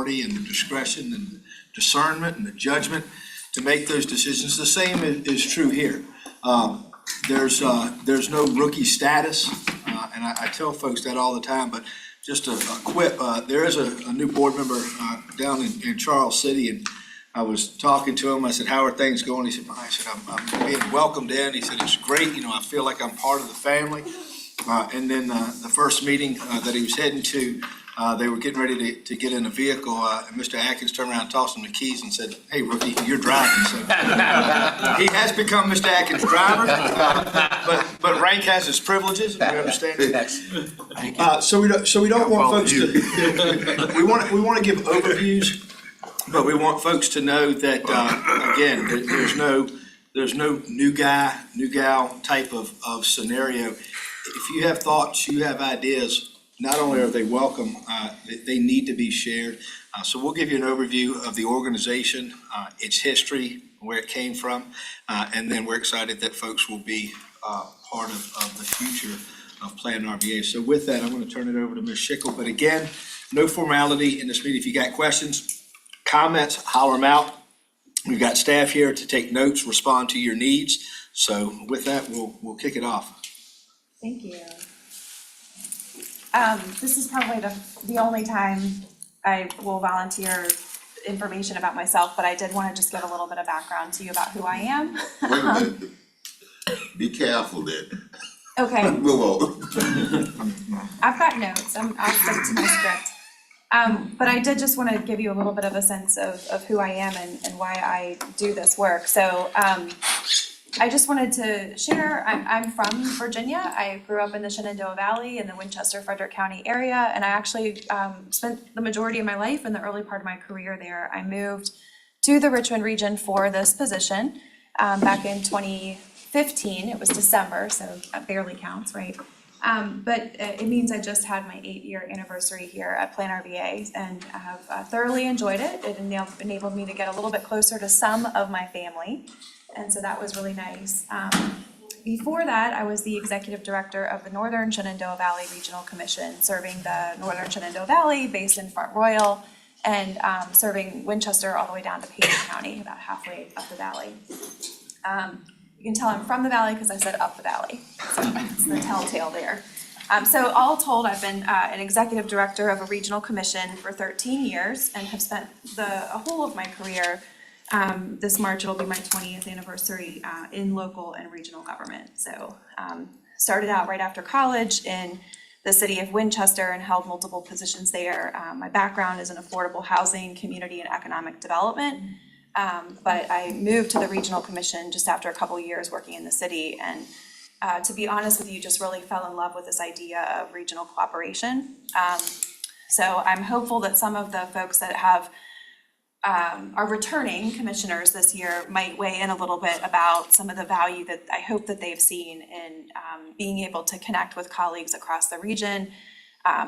and the discretion and the discernment and the judgment to make those decisions. The same is true here. There's no rookie status, and I tell folks that all the time, but just a quip, there is a new board member down in Charles City, and I was talking to him. I said, "How are things going?" He said, I'm being welcomed in. He said, "It's great. I feel like I'm part of the family." And then the first meeting that he was heading to, they were getting ready to get in a vehicle, and Mr. Atkins turned around, tossed him the keys, and said, "Hey, rookie, you're driving." So he has become Mr. Atkins' driver, but rank has its privileges. We understand it. So we don't want folks to. We want to give overviews. But we want folks to know that, again, there's no new guy, new gal type of scenario. If you have thoughts, you have ideas, not only are they welcome, they need to be shared. So we'll give you an overview of the organization, its history, where it came from, and then we're excited that folks will be part of the future of PlanRVA. So with that, I'm going to turn it over to Ms. Schickel. But again, no formality in this meeting. If you got questions, comments, holler them out. We've got staff here to take notes, respond to your needs. So with that, we'll kick it off. Thank you. This is probably the only time I will volunteer information about myself, but I did want to just give a little bit of background to you about who I am. Wait a minute. Be careful then. Okay. Move on. I've got notes. I'll stick to my script. But I did just want to give you a little bit of a sense of who I am and why I do this work. So I just wanted to share, I'm from Virginia. I grew up in the Shenandoah Valley in the Winchester-Frederick County area, and I actually spent the majority of my life in the early part of my career there. I moved to the Richmond region for this position back in 2015. It was December, so that barely counts, right? But it means I just had my 8-year anniversary here at PlanRVA, and I have thoroughly enjoyed it. It enabled me to get a little bit closer to some of my family, and so that was really nice. Before that, I was the executive director of the Northern Shenandoah Valley Regional Commission, serving the Northern Shenandoah Valley, based in Front Royal, and serving Winchester all the way down to Payne County, about halfway up the valley. You can tell I'm from the valley because I said up the valley. So that's the telltale there. So all told, I've been an executive director of a regional commission for 13 years and have spent a whole of my career, this March it'll be my 20th anniversary, in local and regional government. So started out right after college in the city of Winchester and held multiple positions there. My background is in affordable housing, community, and economic development. But I moved to the regional commission just after a couple of years working in the city, and to be honest with you, just really fell in love with this idea of regional cooperation. So I'm hopeful that some of the folks that are returning commissioners this year might weigh in a little bit about some of the value that I hope that they've seen in being able to connect with colleagues across the region,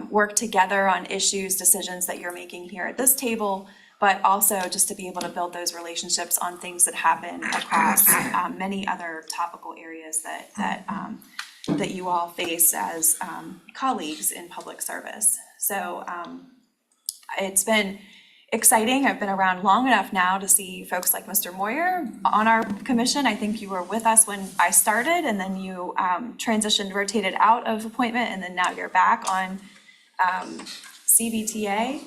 work together on issues, decisions that you're making here at this table, but also just to be able to build those relationships on things that happen across many other topical areas that you all face as colleagues in public service. So it's been exciting. I've been around long enough now to see folks like Mr. Moyer on our commission. I think you were with us when I started, and then you rotated out of appointment, and then now you're back on CVTA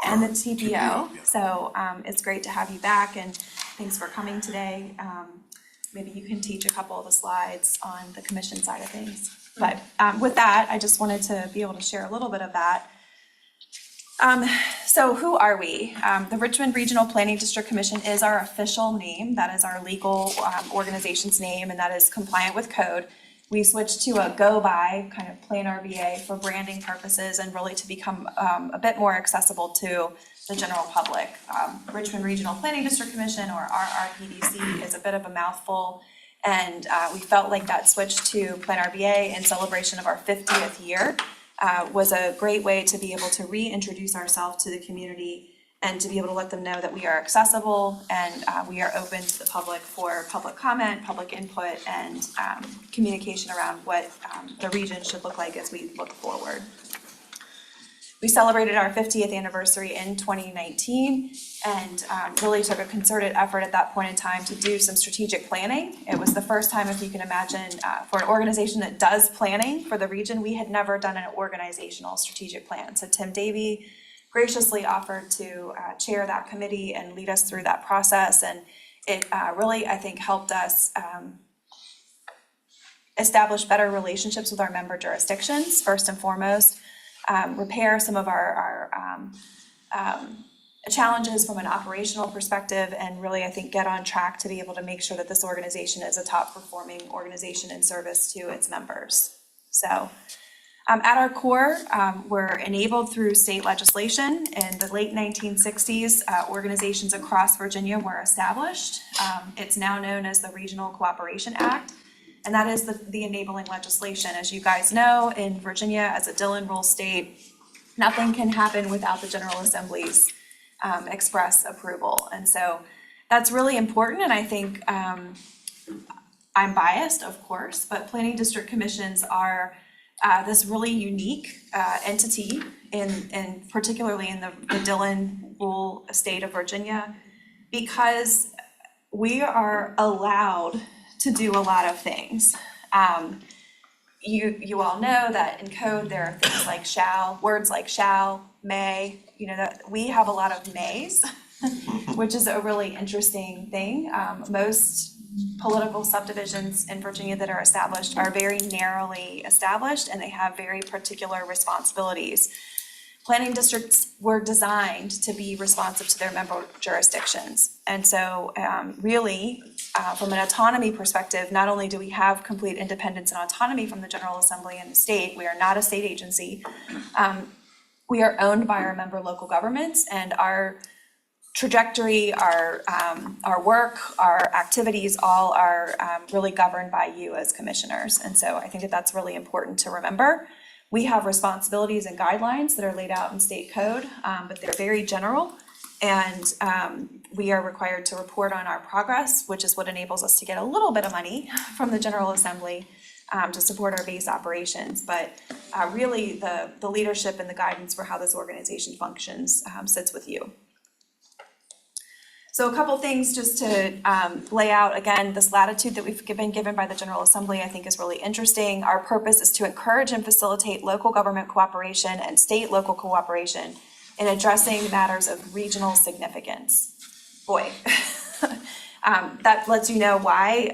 and the TPO. So it's great to have you back, and thanks for coming today. Maybe you can teach a couple of the slides on the commission side of things. But with that, I just wanted to be able to share a little bit of that. So who are we? The Richmond Regional Planning District Commission is our official name. That is our legal organization's name, and that is compliant with code. We switched to a go-by kind of PlanRVA for branding purposes and really to become a bit more accessible to the general public. Richmond Regional Planning District Commission, or RRPDC, is a bit of a mouthful, and we felt like that switch to PlanRVA in celebration of our 50th year was a great way to be able to reintroduce ourselves to the community and to be able to let them know that we are accessible and we are open to the public for public comment, public input, and communication around what the region should look like as we look forward. We celebrated our 50th anniversary in 2019 and really took a concerted effort at that point in time to do some strategic planning. It was the first time, if you can imagine, for an organization that does planning for the region, we had never done an organizational strategic plan. So Tim Davey graciously offered to chair that committee and lead us through that process. And it really, I think, helped us establish better relationships with our member jurisdictions, first and foremost, repair some of our challenges from an operational perspective, and really, I think, get on track to be able to make sure that this organization is a top performing organization in service to its members. So at our core, we're enabled through state legislation. In the late 1960s, organizations across Virginia were established. It's now known as the Regional Cooperation Act. And that is the enabling legislation. As you guys know, in Virginia, as a Dillon rule state, nothing can happen without the General Assembly's express approval. And so that's really important. And I think I'm biased, of course, but planning district commissions are this really unique entity in particularly in the Dillon rule state of Virginia, because we are allowed to do a lot of things. You all know that in code there are things like shall, words like shall, may, that we have a lot of mays, which is a really interesting thing. Most political subdivisions in Virginia that are established are very narrowly established, and they have very particular responsibilities. Planning districts were designed to be responsive to their member jurisdictions. And so really, from an autonomy perspective, not only do we have complete independence and autonomy from the General Assembly and the state, we are not a state agency. We are owned by our member local governments, and our trajectory, our work, our activities, all are really governed by you as commissioners. And so I think that that's really important to remember. We have responsibilities and guidelines that are laid out in state code, but they're very general. And we are required to report on our progress, which is what enables us to get a little bit of money from the General Assembly to support our base operations. But really the leadership and the guidance for how this organization functions sits with you. So a couple things just to lay out, again, this latitude that we've been given by the General Assembly I think is really interesting. Our purpose is to encourage and facilitate local government cooperation and state local cooperation in addressing matters of regional significance. Boy, that lets you know why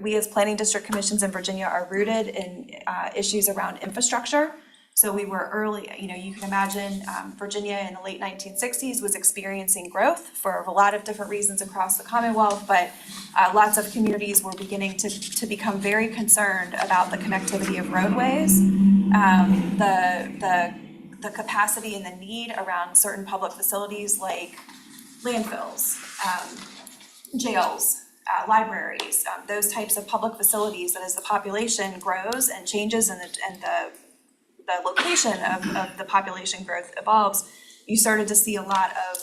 we as planning district commissions in Virginia are rooted in issues around infrastructure. So we were early, you can imagine Virginia in the late 1960s was experiencing growth for a lot of different reasons across the Commonwealth, but lots of communities were beginning to become very concerned about the connectivity of roadways, the capacity and the need around certain public facilities like landfills, jails, libraries, those types of public facilities, that as the population grows and changes and the location of the population growth evolves, you started to see a lot of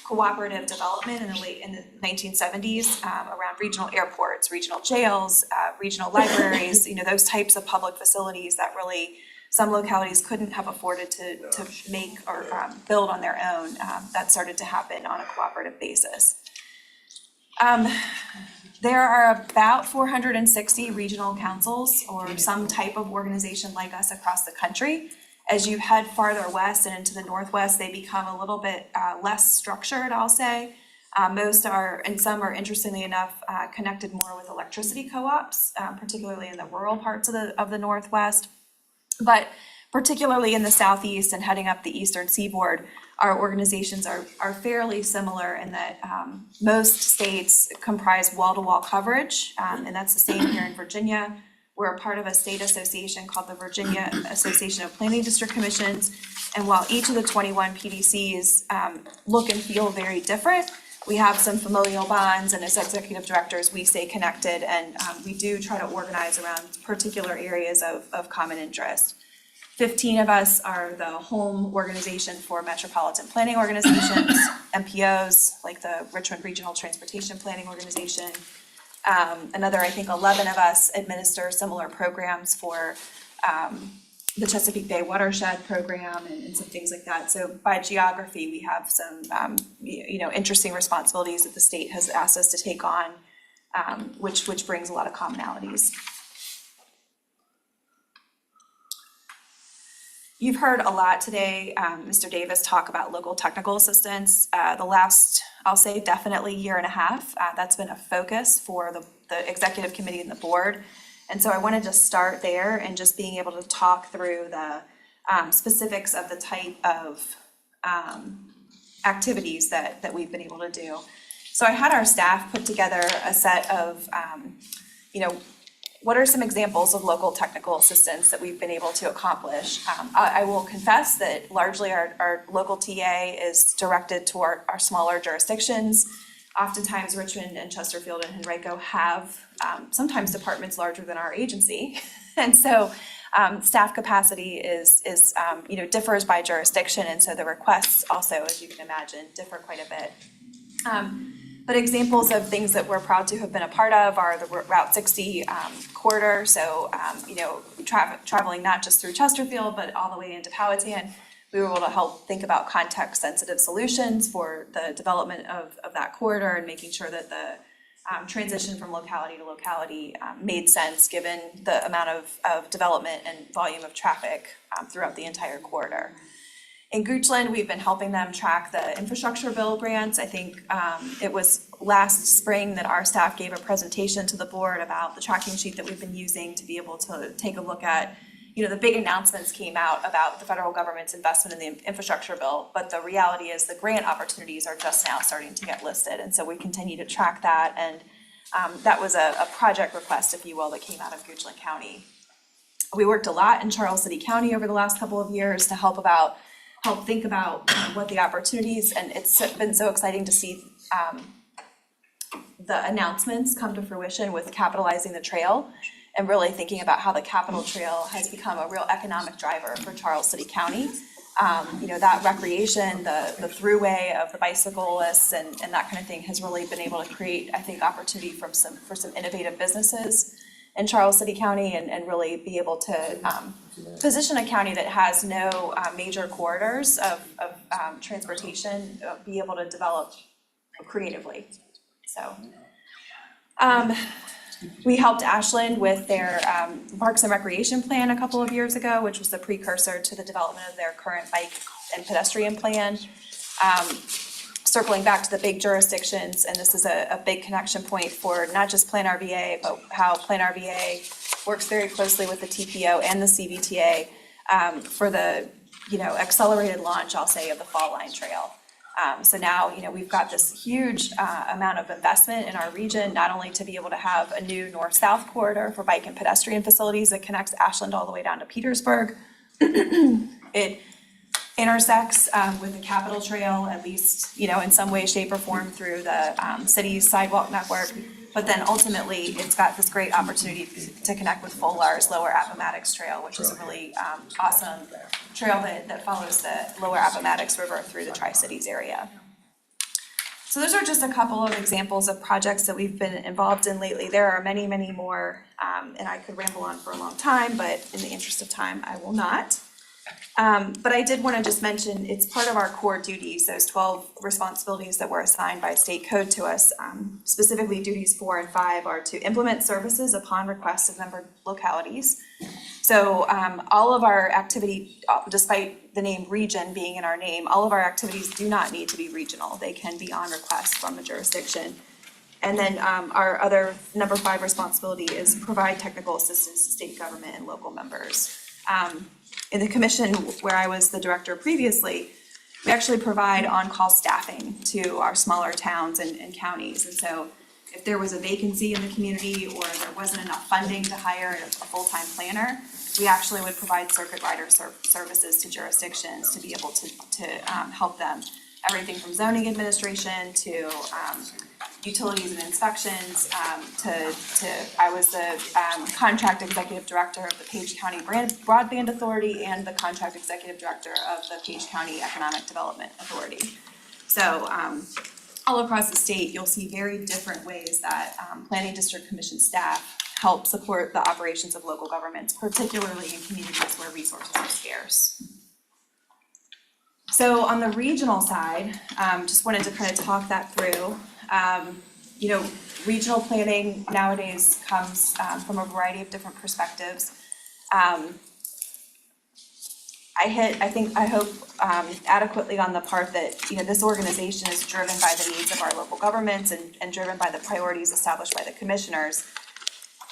cooperative development in the 1970s around regional airports, regional jails, regional libraries, those types of public facilities that really some localities couldn't have afforded to make or build on their own. That started to happen on a cooperative basis. There are about 460 regional councils or some type of organization like us across the country. As you head farther west and into the Northwest, they become a little bit less structured, I'll say. Most are, and some are interestingly enough, connected more with electricity co-ops, particularly in the rural parts of the Northwest. But particularly in the Southeast and heading up the Eastern Seaboard, our organizations are fairly similar in that most states comprise wall-to-wall coverage, and that's the same here in Virginia. We're a part of a state association called the Virginia Association of Planning District Commissions, and while each of the 21 PDCs look and feel very different, we have some familial bonds, and as executive directors, we stay connected, and we do try to organize around particular areas of common interest. 15 of us are the home organization for metropolitan planning organizations, MPOs, like the Richmond Regional Transportation Planning Organization. Another, I think 11 of us administer similar programs for the Chesapeake Bay Watershed Program and some things like that. So by geography, we have some, interesting responsibilities that the state has asked us to take on, which brings a lot of commonalities. You've heard a lot today, Mr. Davis talk about local technical assistance. The last, I'll say definitely year and a half, that's been a focus for the executive committee and the board. And so I wanted to start there and just being able to talk through the specifics of the type of activities that we've been able to do. So I had our staff put together a set of, what are some examples of local technical assistance that we've been able to accomplish? I will confess that largely our local TA is directed toward our smaller jurisdictions. Oftentimes Richmond and Chesterfield and Henrico have sometimes departments larger than our agency. And so staff capacity is differs by jurisdiction, and so the requests also, as you can imagine, differ quite a bit. But examples of things that we're proud to have been a part of are the Route 60 corridor. So, traveling not just through Chesterfield, but all the way into Powhatan. We were able to help think about context-sensitive solutions for the development of that corridor and making sure that the transition from locality to locality made sense given the amount of development and volume of traffic throughout the entire corridor. In Goochland, we've been helping them track the infrastructure bill grants. I think it was last spring that our staff gave a presentation to the board about the tracking sheet that we've been using to be able to take a look at, the big announcements came out about the federal government's investment in the infrastructure bill, but the reality is the grant opportunities are just now starting to get listed. And so we continue to track that. And that was a project request, if you will, that came out of Goochland County. We worked a lot in Charles City County over the last couple of years to help think about what the opportunities, and it's been so exciting to see the announcements come to fruition with capitalizing the trail and really thinking about how the Capitol Trail has become a real economic driver for Charles City County. That recreation, the throughway of the bicyclists and that kind of thing has really been able to create, I think, opportunity for some innovative businesses in Charles City County and really be able to position a county that has no major corridors of transportation, be able to develop creatively. So we helped Ashland with their Parks and Recreation Plan a couple of years ago, which was the precursor to the development of their current bike and pedestrian plan. Circling back to the big jurisdictions, and this is a big connection point for not just PlanRVA, but how PlanRVA works very closely with the TPO and the CVTA for the accelerated launch, I'll say, of the Fall Line Trail. So now we've got this huge amount of investment in our region, not only to be able to have a new north-south corridor for bike and pedestrian facilities that connects Ashland all the way down to Petersburg. It intersects with the Capitol Trail, at least, in some way, shape, or form through the city's sidewalk network. But then ultimately, it's got this great opportunity to connect with Fullar's Lower Appomattox Trail, which is a really awesome trail that follows the Lower Appomattox River through the Tri-Cities area. So those are just a couple of examples of projects that we've been involved in lately. There are many, many more, and I could ramble on for a long time, but in the interest of time, I will not. But I did want to just mention, it's part of our core duties, those 12 responsibilities that were assigned by state code to us. Specifically, duties 4 and 5 are to implement services upon request of member localities. So all of our activity, despite the name region being in our name, all of our activities do not need to be regional. They can be on request from a jurisdiction. And then our other number 5 responsibility is provide technical assistance to state government and local members. In the commission where I was the director previously, we actually provide on-call staffing to our smaller towns and counties. And so if there was a vacancy in the community or there wasn't enough funding to hire a full-time planner, we actually would provide circuit rider services to jurisdictions to be able to help them. Everything from zoning administration to utilities and inspections, I was the contract executive director of the Page County Broadband Authority and the contract executive director of the Page County Economic Development Authority. So all across the state, you'll see very different ways that Planning District Commission staff help support the operations of local governments, particularly in communities where resources are scarce. So on the regional side, just wanted to kind of talk that through. You know, regional planning nowadays comes from a variety of different perspectives. I hope adequately on the part that, you know, this organization is driven by the needs of our local governments and driven by the priorities established by the commissioners.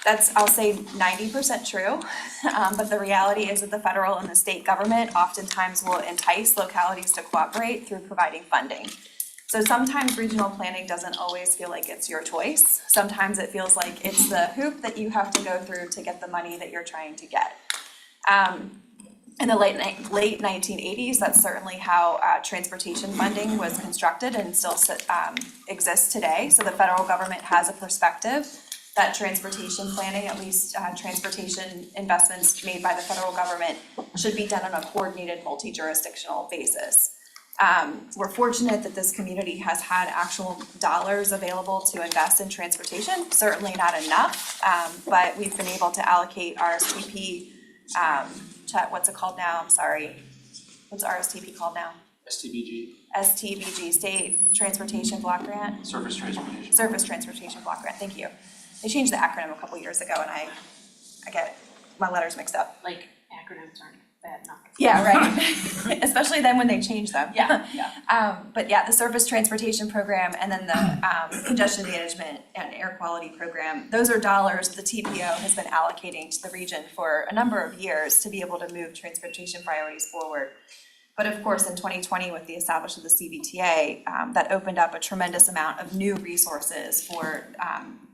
That's, I'll say, 90% true, but the reality is that the federal and the state government oftentimes will entice localities to cooperate through providing funding. So sometimes regional planning doesn't always feel like it's your choice. Sometimes it feels like it's the hoop that you have to go through to get the money that you're trying to get. In the late 1980s, that's certainly how transportation funding was constructed and still exists today. So the federal government has a perspective that transportation planning, at least transportation investments made by the federal government, should be done on a coordinated multi-jurisdictional basis. We're fortunate that this community has had actual dollars available to invest in transportation, certainly not enough, but we've been able to allocate RSTP, what's it called now? I'm sorry. What's RSTP called now? STBG, State Transportation Block Grant? Surface Transportation. Surface Transportation Block Grant, thank you. They changed the acronym a couple years ago and I get my letters mixed up. Like, acronyms aren't bad enough. Yeah, right. Especially then when they change them. Yeah. But yeah, the Surface Transportation Program and then the Congestion Management and Air Quality Program, those are dollars the TPO has been allocating to the region for a number of years to be able to move transportation priorities forward. But of course, in 2020, with the establishment of the CBTA, that opened up a tremendous amount of new resources for,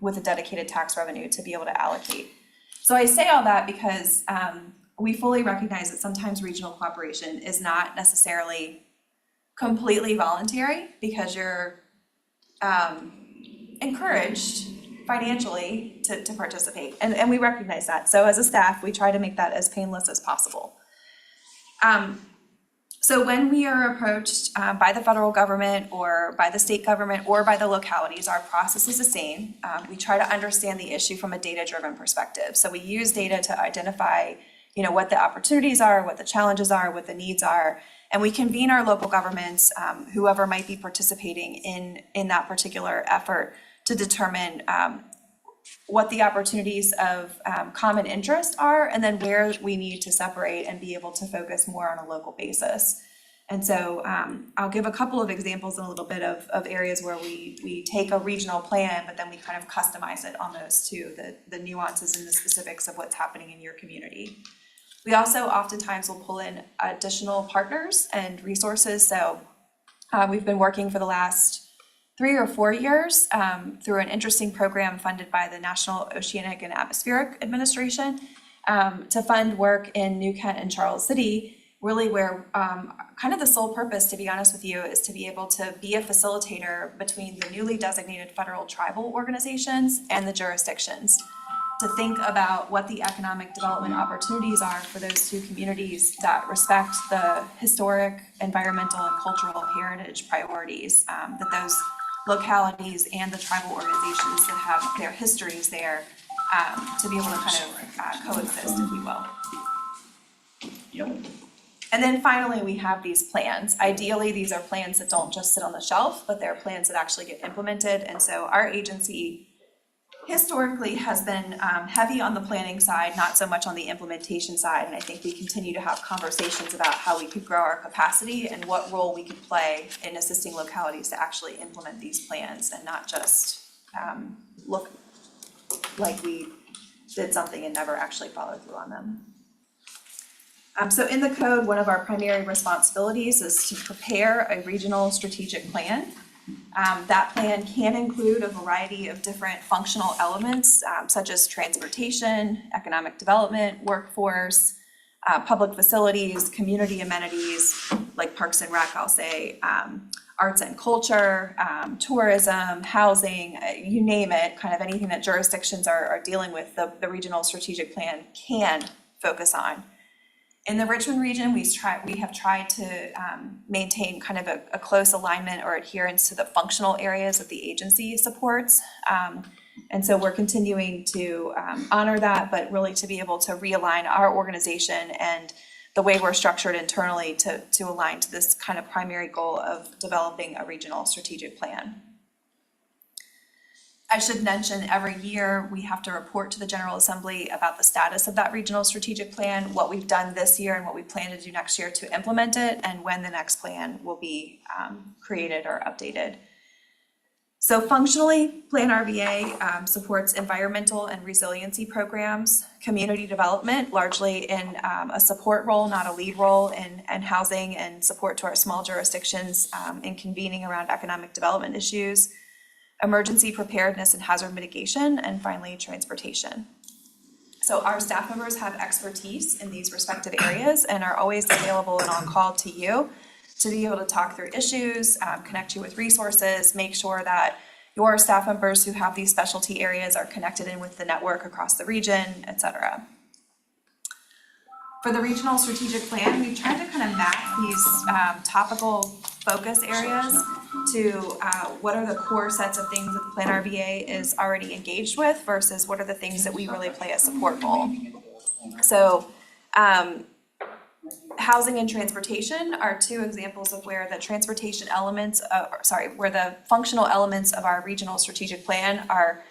with a dedicated tax revenue to be able to allocate. So I say all that because we fully recognize that sometimes regional cooperation is not necessarily completely voluntary because you're encouraged financially to participate. And we recognize that. So as a staff, we try to make that as painless as possible. So when we are approached by the federal government or by the state government or by the localities, our process is the same. We try to understand the issue from a data-driven perspective. So we use data to identify, you know, what the opportunities are, what the challenges are, what the needs are, and we convene our local governments, whoever might be participating in that particular effort, to determine what the opportunities of common interest are, and then where we need to separate and be able to focus more on a local basis. And so I'll give a couple of examples in a little bit of areas where we take a regional plan, but then we kind of customize it almost to the nuances and the specifics of what's happening in your community. We also oftentimes will pull in additional partners and resources. So we've been working for the last 3 or 4 years through an interesting program funded by the National Oceanic and Atmospheric Administration to fund work in New Kent and Charles City, really where kind of the sole purpose, to be honest with you, is to be able to be a facilitator between the newly designated federal tribal organizations and the jurisdictions, to think about what the economic development opportunities are for those two communities that respect the historic, environmental, and cultural heritage priorities that those localities and the tribal organizations that have their histories there to be able to kind of coexist, if we will. Yep. And then finally, we have these plans. Ideally, these are plans that don't just sit on the shelf, but they're plans that actually get implemented. And so our agency historically has been heavy on the planning side, not so much on the implementation side. And I think we continue to have conversations about how we could grow our capacity and what role we could play in assisting localities to actually implement these plans and not just look like we did something and never actually followed through on them. So in the code, one of our primary responsibilities is to prepare a regional strategic plan. That plan can include a variety of different functional elements, such as transportation, economic development, workforce, public facilities, community amenities, like Parks and Rec, I'll say, arts and culture, tourism, housing, you name it, kind of anything that jurisdictions are dealing with, the regional strategic plan can focus on. In the Richmond region, we have tried to maintain kind of a close alignment or adherence to the functional areas that the agency supports. And so we're continuing to honor that, but really to be able to realign our organization and the way we're structured internally to align to this kind of primary goal of developing a regional strategic plan. I should mention every year we have to report to the General Assembly about the status of that regional strategic plan, what we've done this year and what we plan to do next year to implement it, and when the next plan will be created or updated. So functionally, PlanRVA supports environmental and resiliency programs, community development, largely in a support role, not a lead role, in housing and support to our small jurisdictions in convening around economic development issues, emergency preparedness and hazard mitigation, and finally, transportation. So our staff members have expertise in these respective areas and are always available and on call to you to be able to talk through issues, connect you with resources, make sure that your staff members who have these specialty areas are connected in with the network across the region, et cetera. For the regional strategic plan, we've tried to kind of map these topical focus areas to what are the core sets of things that the PlanRVA is already engaged with versus what are the things that we really play a support role. So housing and transportation are two examples of where the transportation elements, where the functional elements of our regional strategic plan are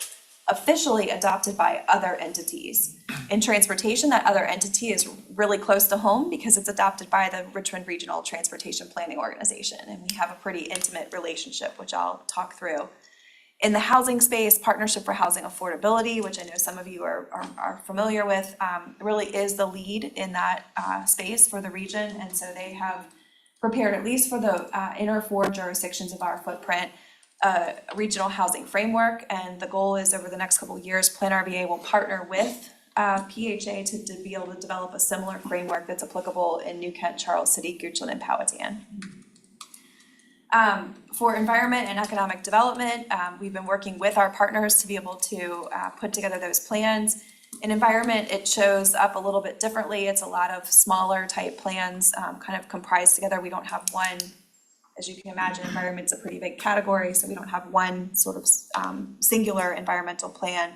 officially adopted by other entities. In transportation, that other entity is really close to home because it's adopted by the Richmond Regional Transportation Planning Organization, and we have a pretty intimate relationship, which I'll talk through. In the housing space, Partnership for Housing Affordability, which I know some of you are familiar with, really is the lead in that space for the region, and so they have prepared, at least for the inner 4 jurisdictions of our footprint, a regional housing framework, and the goal is over the next couple of years, PlanRVA will partner with PHA to be able to develop a similar framework that's applicable in New Kent, Charles City, Goochland, and Powhatan. For environment and economic development, we've been working with our partners to be able to put together those plans. In environment, it shows up a little bit differently. It's a lot of smaller type plans kind of comprised together. We don't have one, as you can imagine, environment's a pretty big category, so we don't have one sort of singular environmental plan.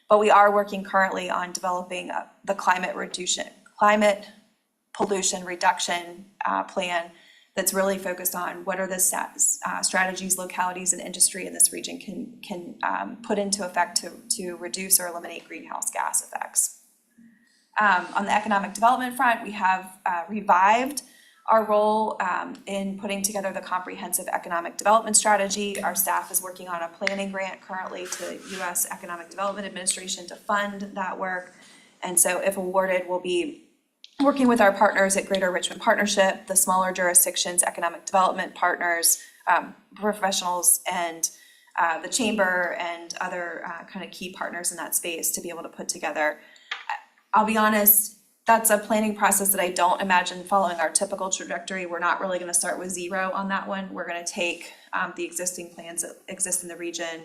But we are working currently on developing the climate pollution reduction plan that's really focused on what are the strategies, localities, and industry in this region can put into effect to reduce or eliminate greenhouse gas effects. On the economic development front, we have revived our role in putting together the comprehensive economic development strategy. Our staff is working on a planning grant currently to U.S. Economic Development Administration to fund that work. And so if awarded, we'll be working with our partners at Greater Richmond Partnership, the smaller jurisdictions, economic development partners, professionals, and the chamber and other kind of key partners in that space to be able to put together. I'll be honest, that's a planning process that I don't imagine following our typical trajectory. We're not really going to start with 0 on that one. We're going to take the existing plans that exist in the region,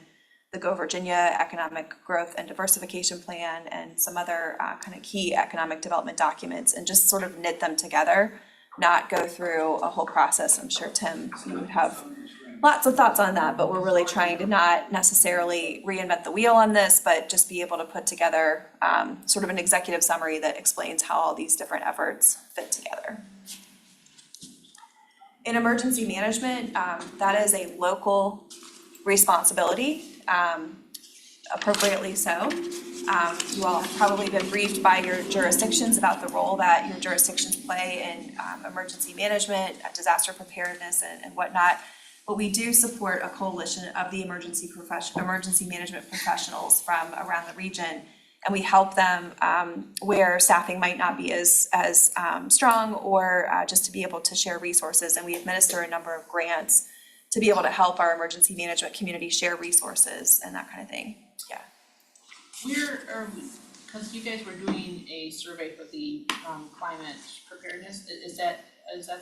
the Go Virginia Economic Growth and Diversification Plan, and some other kind of key economic development documents, and just sort of knit them together, not go through a whole process. I'm sure, Tim, you would have lots of thoughts on that, but we're really trying to not necessarily reinvent the wheel on this, but just be able to put together sort of an executive summary that explains how all these different efforts fit together. In emergency management, that is a local responsibility, appropriately so. You all have probably been briefed by your jurisdictions about the role that your jurisdictions play in emergency management, disaster preparedness, and whatnot. But we do support a coalition of the emergency management professionals from around the region, and we help them where staffing might not be as strong, or just to be able to share resources. And we administer a number of grants to be able to help our emergency management community share resources and that kind of thing. Yeah. Because you guys were doing a survey for the climate preparedness, is that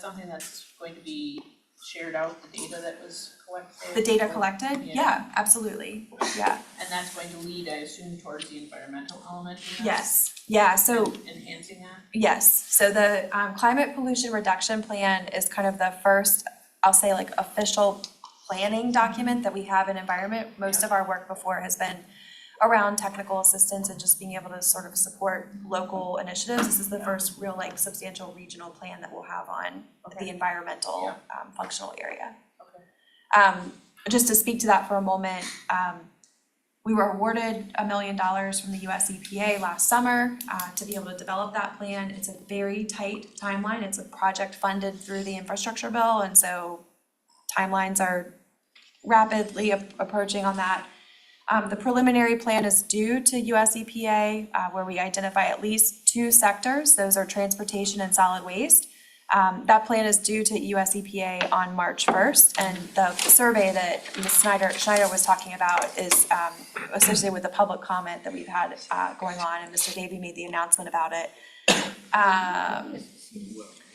something that's going to be shared out the data that was collected? The data or- collected, yeah, absolutely, yeah, And that's going to lead, I assume, towards the environmental element in this? yes, yeah, so. Enhancing that? Yes, so the climate pollution reduction plan is kind of the first, I'll say like official planning document that we have in environment. Most of our work before has been around technical assistance and just being able to sort of support local initiatives. This is the first real like substantial regional plan that we'll have on the environmental functional area. Okay. Just to speak to that for a moment, we were awarded $1 million from the US EPA last summer to be able to develop that plan. It's a very tight timeline. It's a project funded through the infrastructure bill, and so timelines are rapidly approaching on that. The preliminary plan is due to US EPA, where we identify at least 2 sectors. Those are transportation and solid waste. That plan is due to US EPA on March 1st, and the survey that Ms. Schneider was talking about is associated with the public comment that we've had going on, and Mr. Davey made the announcement about it.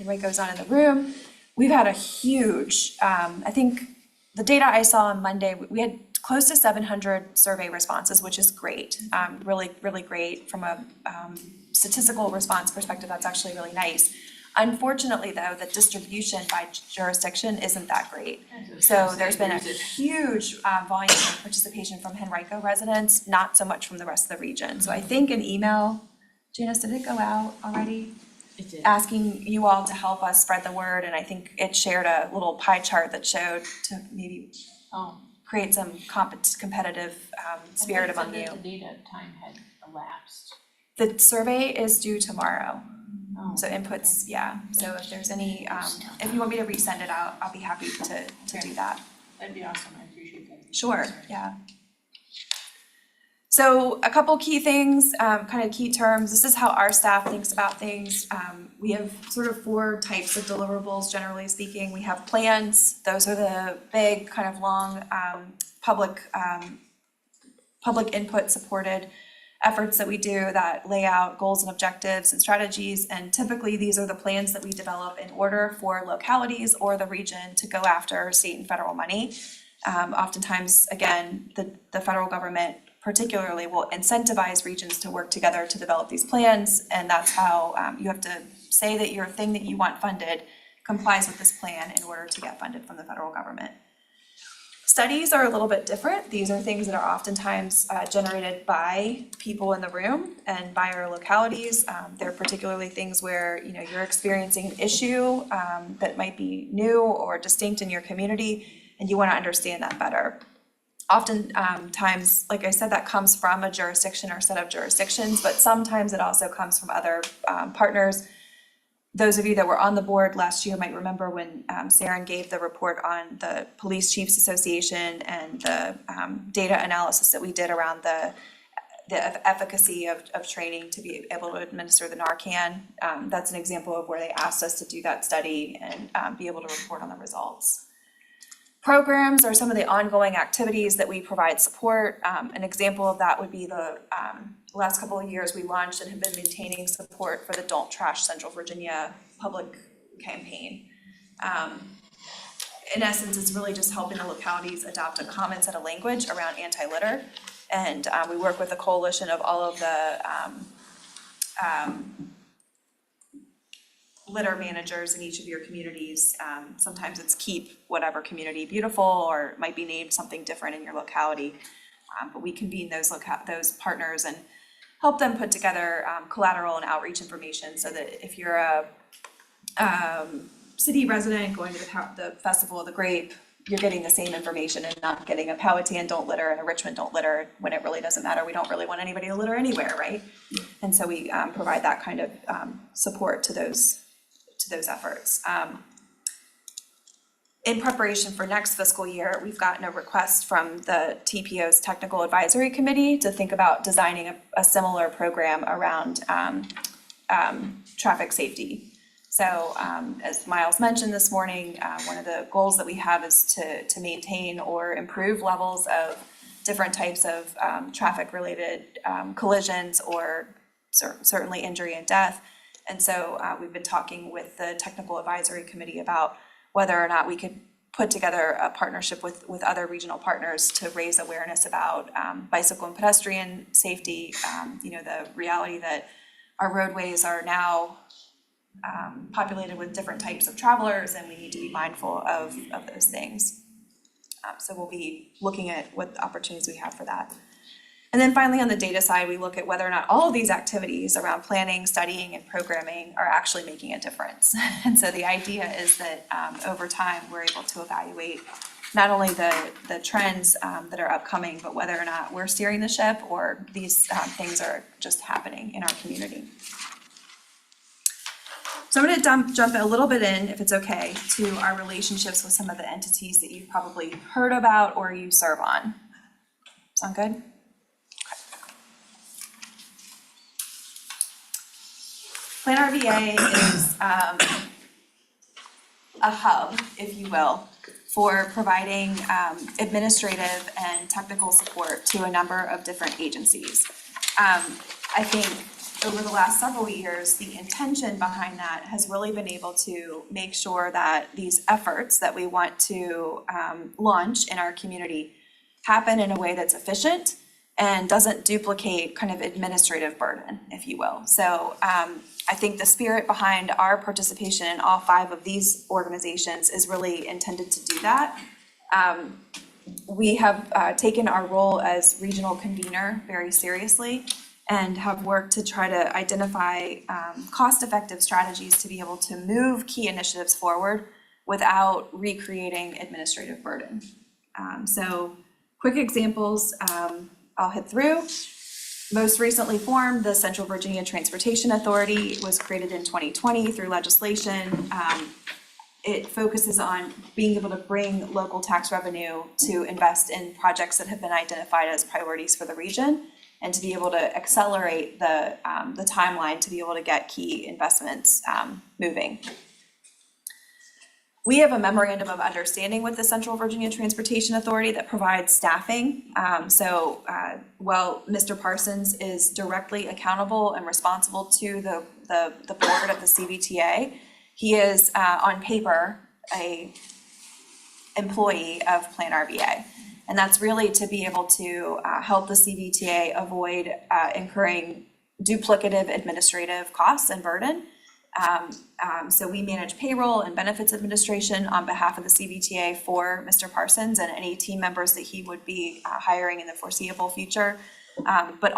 What goes on in the room. We've had a huge, I think the data I saw on Monday, we had close to 700 survey responses, which is great, really, really great from a statistical response perspective. That's actually really nice. Unfortunately, though, the distribution by jurisdiction isn't that great. So there's been a huge volume of participation from Henrico residents, not so much from the rest of the region. So I think an email, Janice, did it go out already? It did. Asking you all to help us spread the word, and I think it shared a little pie chart that showed to maybe create some competitive spirit among you. The data time had elapsed. The survey is due tomorrow. Oh, So inputs, yeah, so if there's any, if you want me to resend it out, I'll be happy to do that. That'd be awesome, I appreciate that. Sure, yeah. So a couple key things, kind of key terms, this is how our staff thinks about things. We have sort of 4 types of deliverables, generally speaking. We have plans, those are the big, kind of long, public input supported efforts that we do that lay out goals and objectives and strategies, and typically these are the plans that we develop in order for localities or the region to go after state and federal money. Oftentimes, again, the federal government particularly will incentivize regions to work together to develop these plans, and that's how you have to say that your thing that you want funded complies with this plan in order to get funded from the federal government. Studies are a little bit different. These are things that are oftentimes generated by people in the room and by our localities. They're particularly things where you're experiencing an issue that might be new or distinct in your community, and you want to understand that better. Oftentimes, like I said, that comes from a jurisdiction or set of jurisdictions, but sometimes it also comes from other partners. Those of you that were on the board last year might remember when Saren gave the report on the Police Chiefs Association and the data analysis that we did around the efficacy of training to be able to administer the Narcan. That's an example of where they asked us to do that study and be able to report on the results. Programs are some of the ongoing activities that we provide support. An example of that would be the last couple of years we launched and have been maintaining support for the Don't Trash Central Virginia public campaign. In essence, it's really just helping the localities adopt a common set of language around anti-litter. And we work with a coalition of all of the litter managers in each of your communities. Sometimes it's keep whatever community beautiful, or it might be named something different in your locality. But we convene those partners and help them put together collateral and outreach information so that if you're a city resident going to the Festival of the Grape, you're getting the same information and not getting a Powhatan don't litter and a Richmond don't litter when it really doesn't matter. We don't really want anybody to litter anywhere, right? And so we provide that kind of support to those efforts. In preparation for next fiscal year, we've gotten a request from the TPO's Technical Advisory Committee to think about designing a similar program around traffic safety. So as Miles mentioned this morning, one of the goals that we have is to maintain or improve levels of different types of traffic-related collisions or certainly injury and death. And so we've been talking with the Technical Advisory Committee about whether or not we could put together a partnership with other regional partners to raise awareness about bicycle and pedestrian safety, the reality that our roadways are now populated with different types of travelers, and we need to be mindful of those things. So we'll be looking at what opportunities we have for that. And then finally, on the data side, we look at whether or not all of these activities around planning, studying, and programming are actually making a difference. And so the idea is that over time, we're able to evaluate not only the trends that are upcoming, but whether or not we're steering the ship or these things are just happening in our community. So I'm going to jump a little bit in, if it's okay, to our relationships with some of the entities that you've probably heard about or you serve on. Sound good? PlanRVA is a hub, if you will, for providing administrative and technical support to a number of different agencies. I think over the last several years, the intention behind that has really been able to make sure that these efforts that we want to launch in our community happen in a way that's efficient and doesn't duplicate kind of administrative burden, if you will. So I think the spirit behind our participation in all 5 of these organizations is really intended to do that. We have taken our role as regional convener very seriously and have worked to try to identify cost-effective strategies to be able to move key initiatives forward without recreating administrative burden. So quick examples I'll hit through. Most recently formed, the Central Virginia Transportation Authority was created in 2020 through legislation. It focuses on being able to bring local tax revenue to invest in projects that have been identified as priorities for the region, and to be able to accelerate the timeline to be able to get key investments moving. We have a memorandum of understanding with the Central Virginia Transportation Authority that provides staffing. While Mr. Parsons is directly accountable and responsible to the board of the CVTA, he is on paper a employee of PlanRVA. And that's really to be able to help the CVTA avoid incurring duplicative administrative costs and burden. So we manage payroll and benefits administration on behalf of the CVTA for Mr. Parsons and any team members that he would be hiring in the foreseeable future. But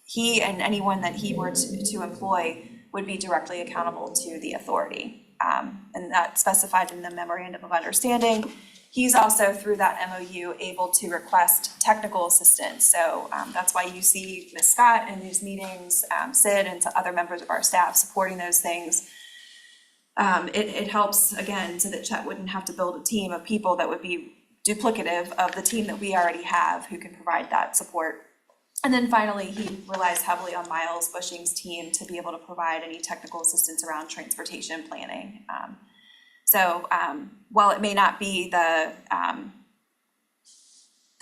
he and anyone that he were to employ would be directly accountable to the authority. And that's specified in the memorandum of understanding. He's also, through that MOU, able to request technical assistance. So that's why you see Ms. Scott in these meetings, Sid and other members of our staff supporting those things. It helps, again, so that Chet wouldn't have to build a team of people that would be duplicative of the team that we already have who can provide that support. And then finally, he relies heavily on Miles Bushing's team to be able to provide any technical assistance around transportation planning. So while it may not be the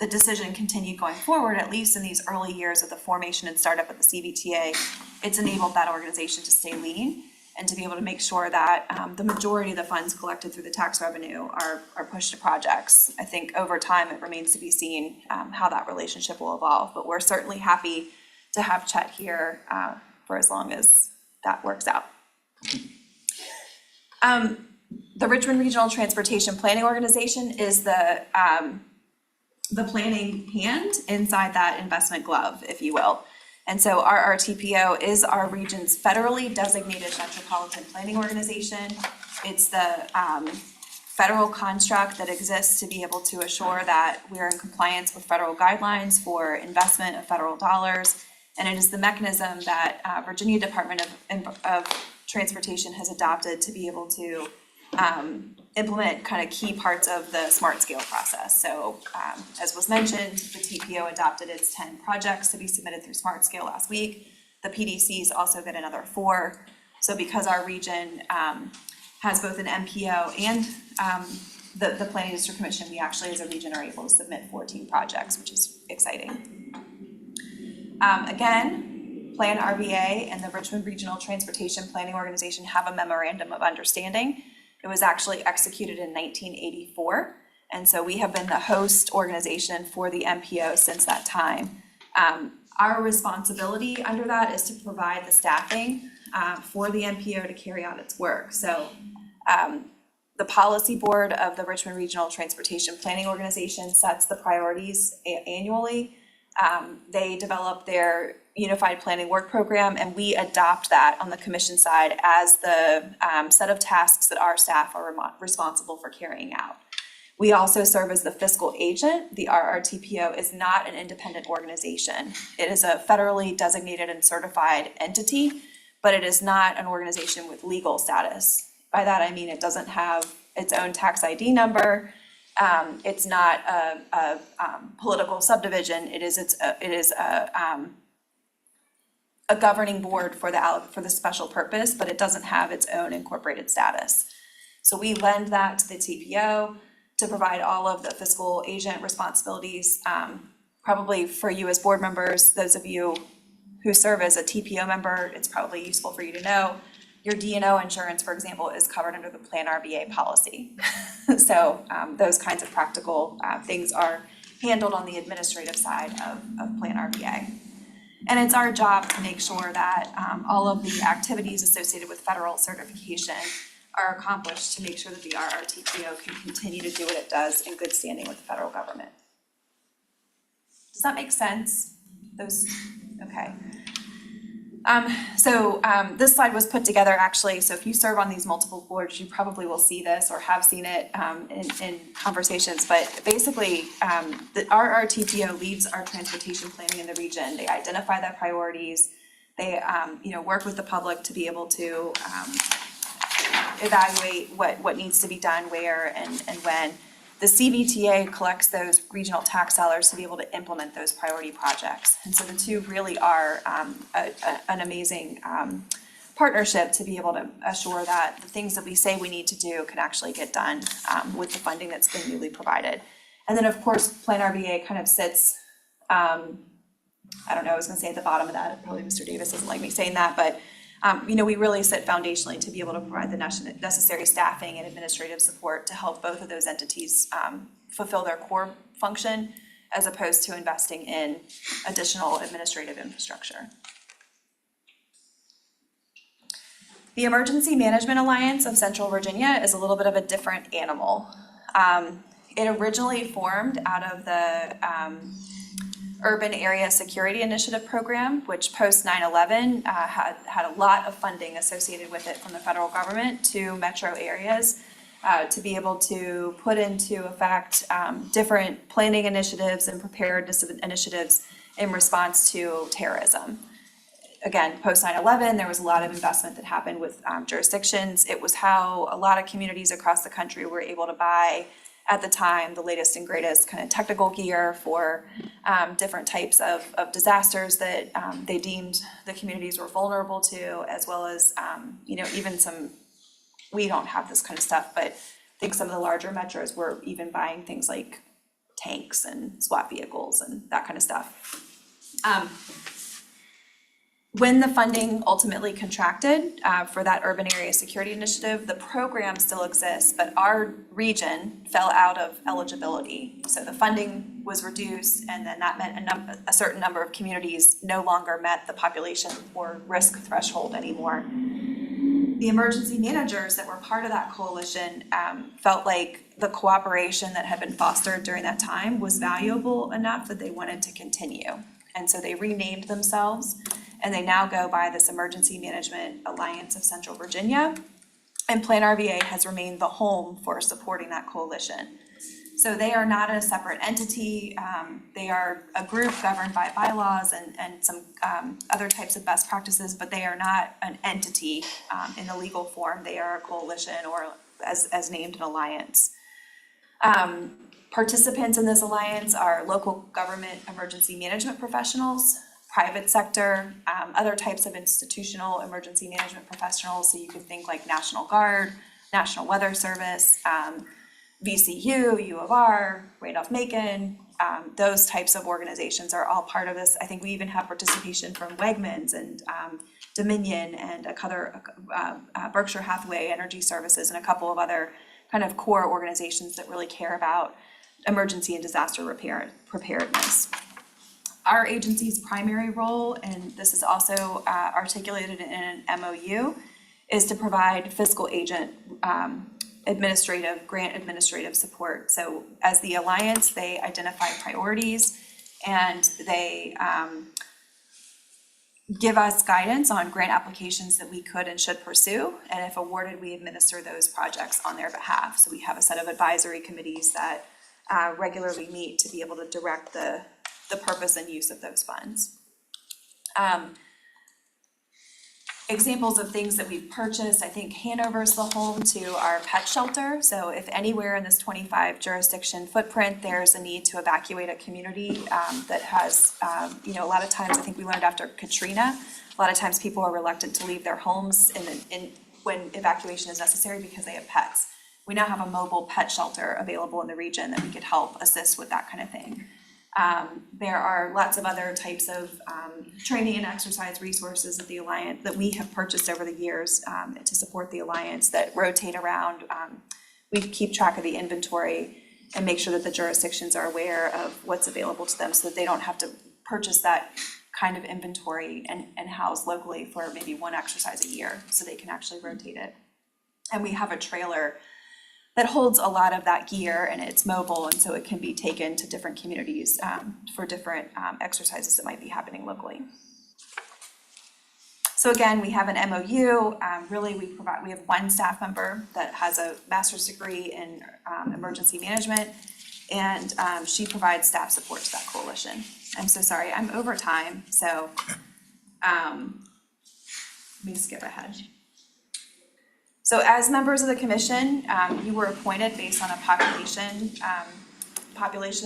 decision continued going forward, at least in these early years of the formation and startup of the CVTA, it's enabled that organization to stay lean and to be able to make sure that the majority of the funds collected through the tax revenue are pushed to projects. I think over time it remains to be seen how that relationship will evolve, but we're certainly happy to have Chet here for as long as that works out. The Richmond Regional Transportation Planning Organization is the planning hand inside that investment glove, if you will. And so our RTPO is our region's federally designated metropolitan planning organization. It's the federal construct that exists to be able to assure that we're in compliance with federal guidelines for investment of federal dollars. And it is the mechanism that Virginia Department of Transportation has adopted to be able to implement kind of key parts of the smart scale process. So as was mentioned, the TPO adopted its 10 projects to be submitted through smart scale last week. The PDCs also get another 4. So because our region has both an MPO and the Planning District Commission, we actually as a region are able to submit 14 projects, which is exciting. Again, PlanRVA and the Richmond Regional Transportation Planning Organization have a memorandum of understanding It was actually executed in 1984, and so we have been the host organization for the MPO since that time. Our responsibility under that is to provide the staffing for the MPO to carry out its work. So the policy board of the Richmond Regional Transportation Planning Organization sets the priorities annually. They develop their Unified Planning Work Program, and we adopt that on the commission side as the set of tasks that our staff are responsible for carrying out. We also serve as the fiscal agent. The RRTPO is not an independent organization. It is a federally designated and certified entity, but it is not an organization with legal status. By that I mean it doesn't have its own tax ID number. It's not a political subdivision. It is a governing board for the special purpose, but it doesn't have its own incorporated status. So we lend that to the TPO to provide all of the fiscal agent responsibilities. Probably for you as board members, those of you who serve as a TPO member, it's probably useful for you to know your D&O insurance, for example, is covered under the PlanRVA policy. So those kinds of practical things are handled on the administrative side of PlanRVA. And it's our job to make sure that all of the activities associated with federal certification are accomplished to make sure that the RRTPO can continue to do what it does in good standing with the federal government. Does that make sense? Okay. This slide was put together actually, so if you serve on these multiple boards, you probably will see this or have seen it in conversations, but basically the RRTPO leads our transportation planning in the region. They identify their priorities. They work with the public to be able to evaluate what needs to be done where and when. The CVTA collects those regional tax dollars to be able to implement those priority projects. And so the two really are an amazing partnership to be able to assure that the things that we say we need to do can actually get done with the funding that's been newly provided. And then of course, PlanRVA kind of sits, I don't know, I was gonna say at the bottom of that, probably Mr. Davis doesn't like me saying that, but we really sit foundationally to be able to provide the necessary staffing and administrative support to help both of those entities fulfill their core function as opposed to investing in additional administrative infrastructure. The Emergency Management Alliance of Central Virginia is a little bit of a different animal. It originally formed out of the Urban Area Security Initiative program, which post 9/11 had a lot of funding associated with it from the federal government to metro areas to be able to put into effect different planning initiatives and preparedness initiatives in response to terrorism. Again, post 9/11, there was a lot of investment that happened with jurisdictions. It was how a lot of communities across the country were able to buy at the time the latest and greatest kind of technical gear for different types of disasters that they deemed the communities were vulnerable to, as well as even some, we don't have this kind of stuff, but I think some of the larger metros were even buying things like tanks and SWAT vehicles and that kind of stuff. When the funding ultimately contracted for that Urban Area Security Initiative, the program still exists, but our region fell out of eligibility. So the funding was reduced, and then that meant a certain number of communities no longer met the population or risk threshold anymore. The emergency managers that were part of that coalition felt like the cooperation that had been fostered during that time was valuable enough that they wanted to continue. And so they renamed themselves, and they now go by this Emergency Management Alliance of Central Virginia. And PlanRVA has remained the home for supporting that coalition. So they are not a separate entity. They are a group governed by bylaws and some other types of best practices, but they are not an entity in the legal form. They are a coalition, or as named, an alliance. Participants in this alliance are local government emergency management professionals, private sector, other types of institutional emergency management professionals. So you could think like National Guard, National Weather Service, VCU, U of R, Randolph-Macon, those types of organizations are all part of this. I think we even have participation from Wegmans and Dominion and Berkshire Hathaway Energy Services and a couple of other kind of core organizations that really care about emergency and disaster preparedness. Our agency's primary role, and this is also articulated in an MOU, is to provide fiscal agent grant administrative support. So as the Alliance, they identify priorities and they give us guidance on grant applications that we could and should pursue. And if awarded, we administer those projects on their behalf. So we have a set of advisory committees that regularly meet to be able to direct the purpose and use of those funds. Examples of things that we've purchased, I think Hanover is the home to our pet shelter. So if anywhere in this 25 jurisdiction footprint, there's a need to evacuate a community that has, a lot of times, I think we learned after Katrina, a lot of times people are reluctant to leave their homes when evacuation is necessary because they have pets. We now have a mobile pet shelter available in the region that we could help assist with that kind of thing. There are lots of other types of training and exercise resources at the Alliance that we have purchased over the years to support the Alliance that rotate around. We keep track of the inventory and make sure that the jurisdictions are aware of what's available to them so that they don't have to purchase that kind of inventory and house locally for maybe one exercise a year, so they can actually rotate it. And we have a trailer that holds a lot of that gear, and it's mobile, and so it can be taken to different communities for different exercises that might be happening locally. So again, we have an MOU. Really, we have one staff member that has a master's degree in emergency management, and she provides staff support to that coalition. I'm so sorry, I'm over time, so let me skip ahead. So as members of the commission, you were appointed based on a population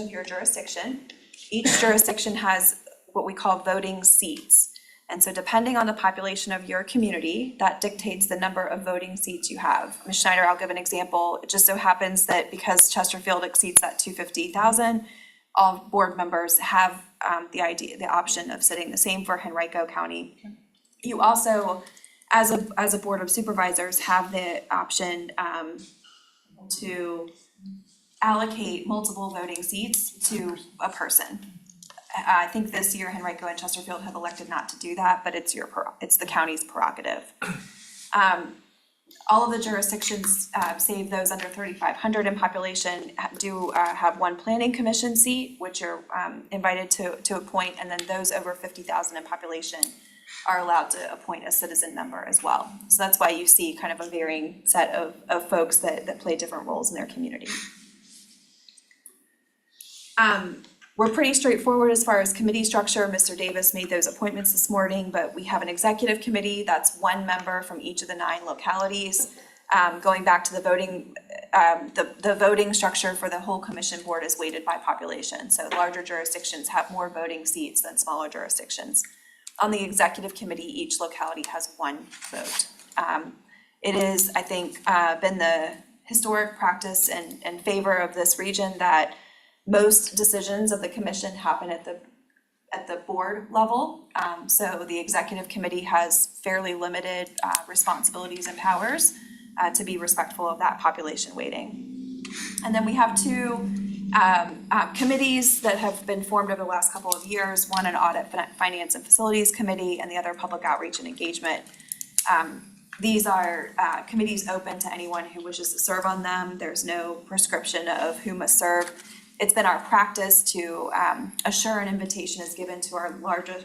of your jurisdiction. Each jurisdiction has what we call voting seats. And so depending on the population of your community, that dictates the number of voting seats you have. Ms. Schneider, I'll give an example. It just so happens that because Chesterfield exceeds that 250,000, all board members have the option of sitting, the same for Henrico County. You also, as a board of supervisors, have the option to allocate multiple voting seats to a person. I think this year Henrico and Chesterfield have elected not to do that, but it's the county's prerogative. All of the jurisdictions, save those under 3,500 in population, do have one planning commission seat, which you're invited to appoint, and then those over 50,000 in population are allowed to appoint a citizen member as well. So that's why you see kind of a varying set of folks that play different roles in their community. We're pretty straightforward as far as committee structure. Mr. Davis made those appointments this morning, but we have an executive committee that's one member from each of the 9 localities. Going back to the voting, the voting structure for the whole commission board is weighted by population. So larger jurisdictions have more voting seats than smaller jurisdictions. On the executive committee, each locality has 1 vote. It is, I think, been the historic practice and favor of this region that most decisions of the commission happen at the board level. So the executive committee has fairly limited responsibilities and powers to be respectful of that population weighting. And then we have 2 committees that have been formed over the last couple of years, one an audit, finance and facilities committee, and the other public outreach and engagement. These are committees open to anyone who wishes to serve on them. There's no prescription of who must serve. It's been our practice to assure an invitation is given to our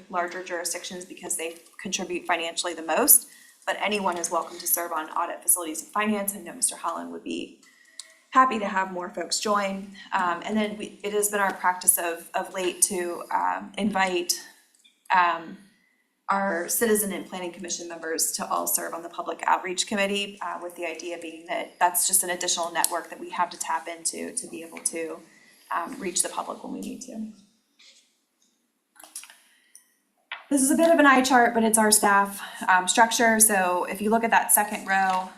larger jurisdictions because they contribute financially the most, but anyone is welcome to serve on audit, facilities, and finance. I know Mr. Holland would be happy to have more folks join. And then it has been our practice of late to invite our citizen and planning commission members to all serve on the public outreach committee, with the idea being that that's just an additional network that we have to tap into to be able to reach the public when we need to. This is a bit of an eye chart, but it's our staff structure. So if you look at that second row,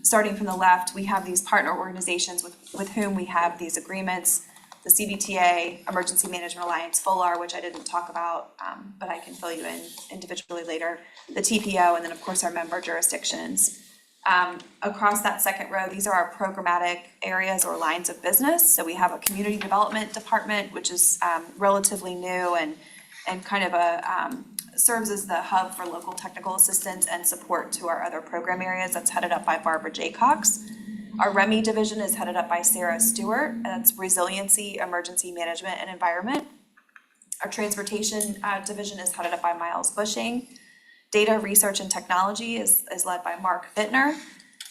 starting from the left, we have these partner organizations with whom we have these agreements. the CBTA, Emergency Management Alliance, FOLAR, which I didn't talk about, but I can fill you in individually later, the TPO, and then of course our member jurisdictions. Across that second row, these are our programmatic areas or lines of business. So we have a community development department, which is relatively new and kind of serves as the hub for local technical assistance and support to our other program areas. That's headed up by Barbara J. Cox. Our REMI division is headed up by Sarah Stewart, and that's Resiliency, Emergency Management, and Environment. Our Transportation division is headed up by Miles Bushing. Data Research and Technology is led by Mark Bittner.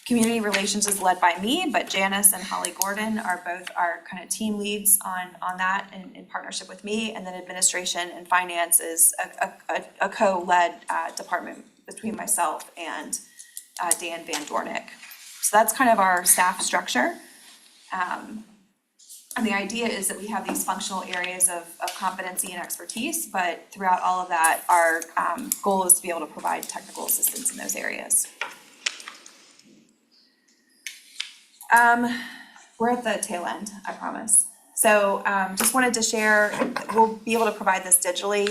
Community Relations is led by me, but Janice and Holly Gordon are both our kind of team leads on that in partnership with me. And then Administration and Finance is a co-led department between myself and Dan Van Dornick. So that's kind of our staff structure. And the idea is that we have these functional areas of competency and expertise, but throughout all of that, our goal is to be able to provide technical assistance in those areas. We're at the tail end, I promise. So just wanted to share, we'll be able to provide this digitally.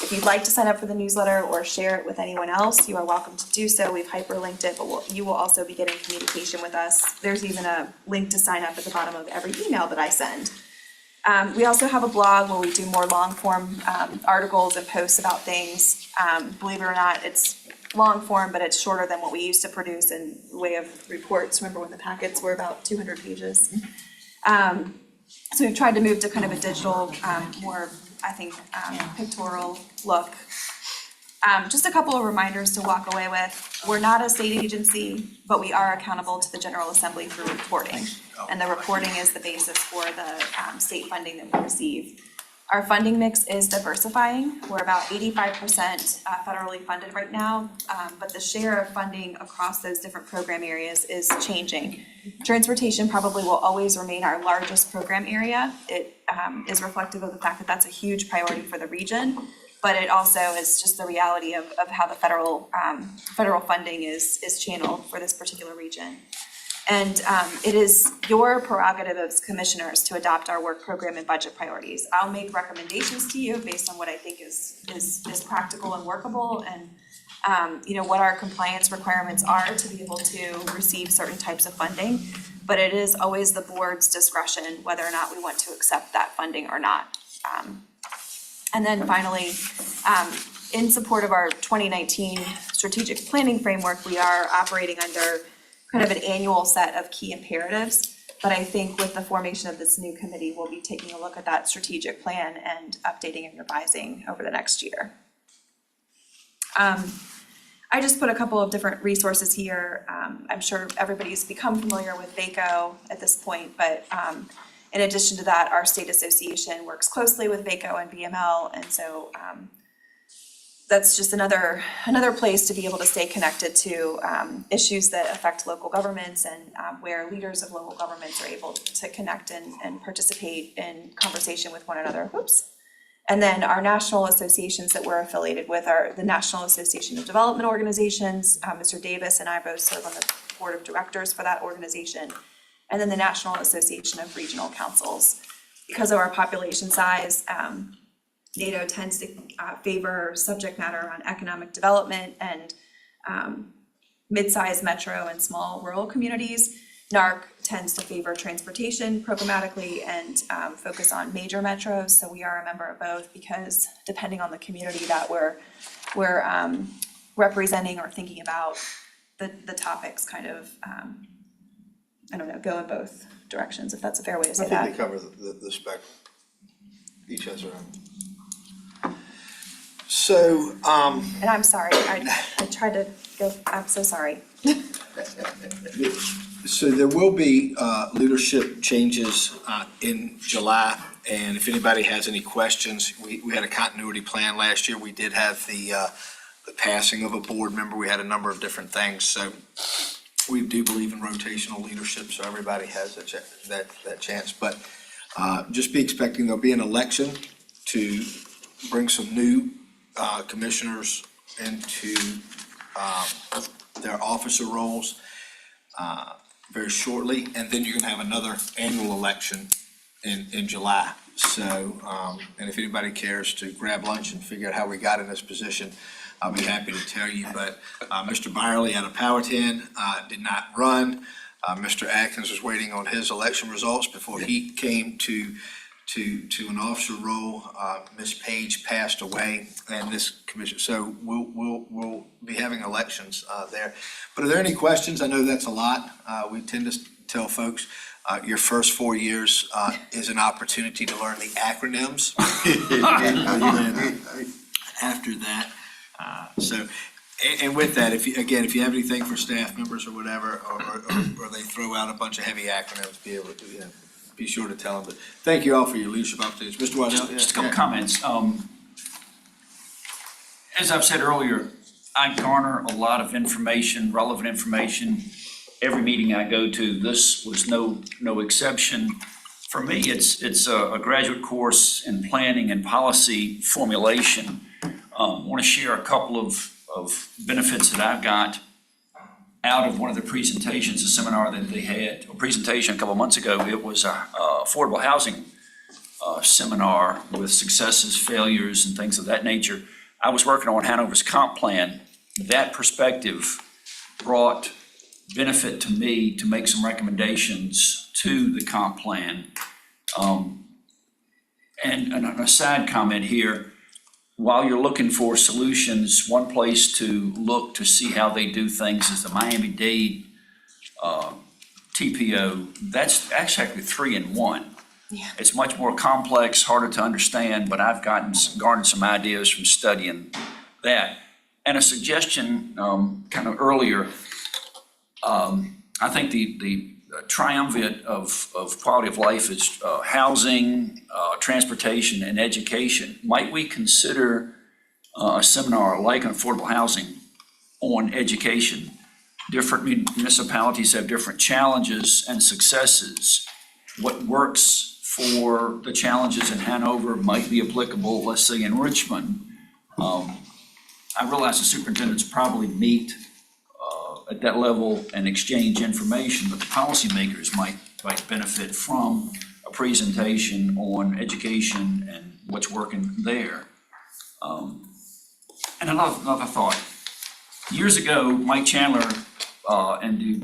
If you'd like to sign up for the newsletter or share it with anyone else, you are welcome to do so. We've hyperlinked it, but you will also be getting communication with us. There's even a link to sign up at the bottom of every email that I send. We also have a blog where we do more long form articles and posts about things. Believe it or not, it's long form, but it's shorter than what we used to produce in way of reports. Remember when the packets were about 200 pages? So we've tried to move to kind of a digital, more, I think, pictorial look. Just a couple of reminders to walk away with. We're not a state agency, but we are accountable to the General Assembly through reporting. And the reporting is the basis for the state funding that we receive. Our funding mix is diversifying. We're about 85% federally funded right now, but the share of funding across those different program areas is changing. Transportation probably will always remain our largest program area. It is reflective of the fact that that's a huge priority for the region, but it also is just the reality of how the federal funding is channeled for this particular region. And it is your prerogative as commissioners to adopt our work program and budget priorities. I'll make recommendations to you based on what I think is practical and workable, and what our compliance requirements are to be able to receive certain types of funding. But it is always the board's discretion whether or not we want to accept that funding or not. And then finally, in support of our 2019 strategic planning framework, we are operating under kind of an annual set of key imperatives. But I think with the formation of this new committee, we'll be taking a look at that strategic plan and updating and revising over the next year. I just put a couple of different resources here. I'm sure everybody's become familiar with VACO at this point, but in addition to that, our state association works closely with VACO and BML, and so that's just another place to be able to stay connected to issues that affect local governments, and where leaders of local governments are able to connect and participate in conversation with one another. Whoops. And then our national associations that we're affiliated with are the National Association of Development Organizations. Mr. Davis and I both serve on the board of directors for that organization. And then the National Association of Regional Councils. Because of our population size, NATO tends to favor subject matter on economic development and mid-sized metro and small rural communities. NARC tends to favor transportation programmatically and focus on major metros. So we are a member of both because depending on the community that we're representing or thinking about, the topics kind of, go in both directions, if that's a fair way to say that. I think they cover the spectrum. Each has their own. So, And I'm sorry, I tried to go, I'm so sorry. So there will be leadership changes in July, and if anybody has any questions, we had a continuity plan last year. We did have the passing of a board member. We had a number of different things, so we do believe in rotational leadership, so everybody has that chance. But just be expecting there'll be an election to bring some new commissioners into their officer roles very shortly, and then you're gonna have another annual election in July. So, and if anybody cares to grab lunch and figure out how we got in this position, I'll be happy to tell you. But Mr. Byerly out of Powhatan did not run. Mr. Atkins was waiting on his election results before he came to an officer role. Ms. Page passed away, and this commission, so we'll be having elections there. But are there any questions? I know that's a lot. We tend to tell folks your first 4 years is an opportunity to learn the acronyms. After that, and with that, if you have anything for staff members or whatever, or they throw out a bunch of heavy acronyms, be able to, be sure to tell them. But thank you all for your leadership opportunities. Mr. Waddell? Just a couple comments. As I've said earlier, I garner a lot of information, relevant information, every meeting I go to. This was no exception. For me, it's a graduate course in planning and policy formulation. I want to share a couple of benefits that I've got out of one of the presentations, a seminar that they had, a presentation a couple of months ago. It was a affordable housing seminar with successes, failures, and things of that nature. I was working on Hanover's comp plan. That perspective brought benefit to me to make some recommendations to the comp plan. And a side comment here, while you're looking for solutions, one place to look to see how they do things is the Miami-Dade TPO. That's actually 3-in-1. Yeah. It's much more complex, harder to understand, but I've garnered some ideas from studying that. And a suggestion kind of earlier, I think the triumvirate of quality of life is housing, transportation, and education. Might we consider a seminar like an affordable housing on education? Different municipalities have different challenges and successes. What works for the challenges in Hanover might be applicable, let's say, in Richmond. I realize the superintendents probably meet at that level and exchange information, but the policymakers might benefit from a presentation on education and what's working there. And another thought. Years ago, Mike Chandler and the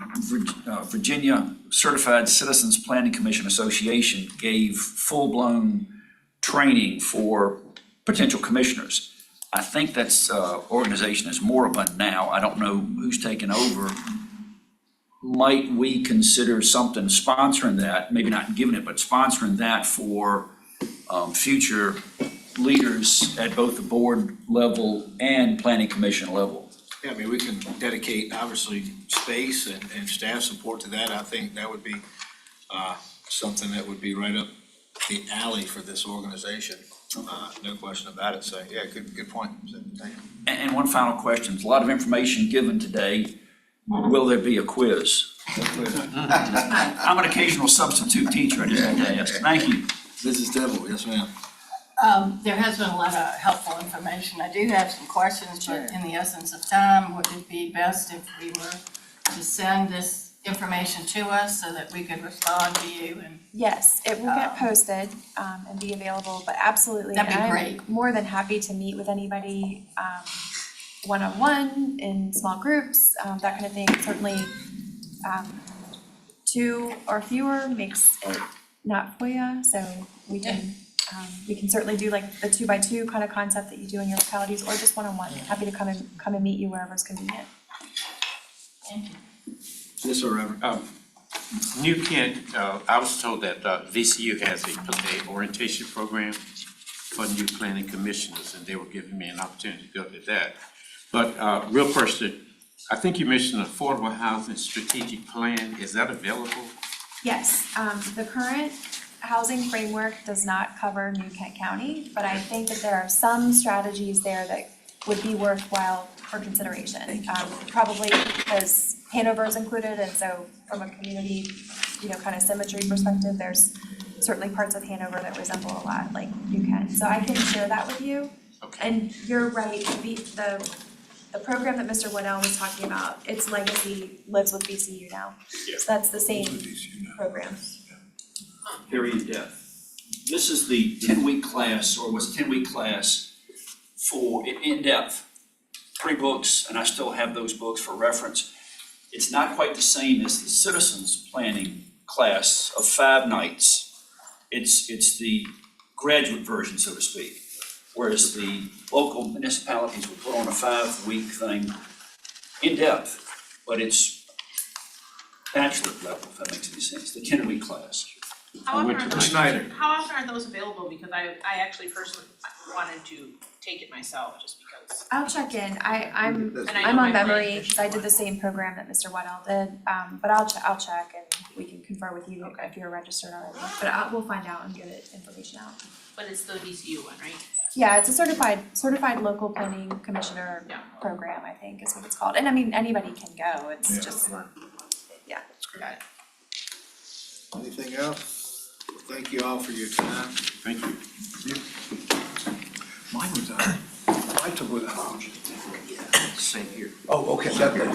Virginia Certified Citizens Planning Commission Association gave full-blown training for potential commissioners. I think that's organization is moribund now. I don't know who's taken over. Might we consider something sponsoring that, maybe not giving it, but sponsoring that for future leaders at both the board level and planning commission level? Yeah, I mean, we can dedicate, obviously, space and staff support to that. I think that would be something that would be right up the alley for this organization. No question about it. So, yeah, good point. So, thank you. And one final question. There's a lot of information given today. Will there be a quiz? I'm an occasional substitute teacher. I just had to ask. Thank you. Mrs. Devil, yes, ma'am. There has been a lot of helpful information. I do have some questions, but in the essence of time, would it be best if we were to send this information to us so that we could respond to you? And Yes, it will get posted and be available, but absolutely. That'd be and great. I'm more than happy to meet with anybody one-on-one, in small groups, that kind of thing. Certainly, 2 or fewer makes it not FOIA, so we can certainly do like the 2x2 kind of concept that you do in your localities, or just one-on-one. Happy to come and meet you wherever's convenient. thank you. Yes, sir, Reverend. New Kent, I was told that VCU has a orientation program for new planning commissioners, and they were giving me an opportunity to go to that. But real person, I think you mentioned affordable housing strategic plan. Is that available? Yes, the current housing framework does not cover New Kent County, but I think that there are some strategies there that would be worthwhile for consideration. Probably because Hanover is included, and so from a community, kind of symmetry perspective, there's certainly parts of Hanover that resemble a lot like New Kent. So I can share that with you. Okay. And you're right, the program that Mr. Waddell was talking about, its legacy lives with VCU now. Yeah. So that's the same program. Period, death. this is the 10-week class, or was 10-week class for in-depth. 3 books, and I still have those books for reference. It's not quite the same as the citizens planning class of 5 nights. It's the graduate version, so to speak. Whereas the local municipalities will put on a 5-week thing in depth, but it's bachelor level, if that makes any sense, the 10-week class. How often went are to those, Snyder. how often are those available? Because I actually personally wanted to take it myself, just because. I'll check in. I'm And I I'm know on my memory, plan because I did the same program that Mr. Waddell did, but I'll check and we can confer with you if you're registered already. But we'll find out and get it information out. But it's the VCU one, right? Yeah, it's a certified local planning commissioner Yeah. program, I think is what it's called. And I mean, anybody can go, it's just, yeah. Got it. Anything else? Thank you all for your time. Thank you. Mine was, I took with a. Same here. Oh, okay, got that.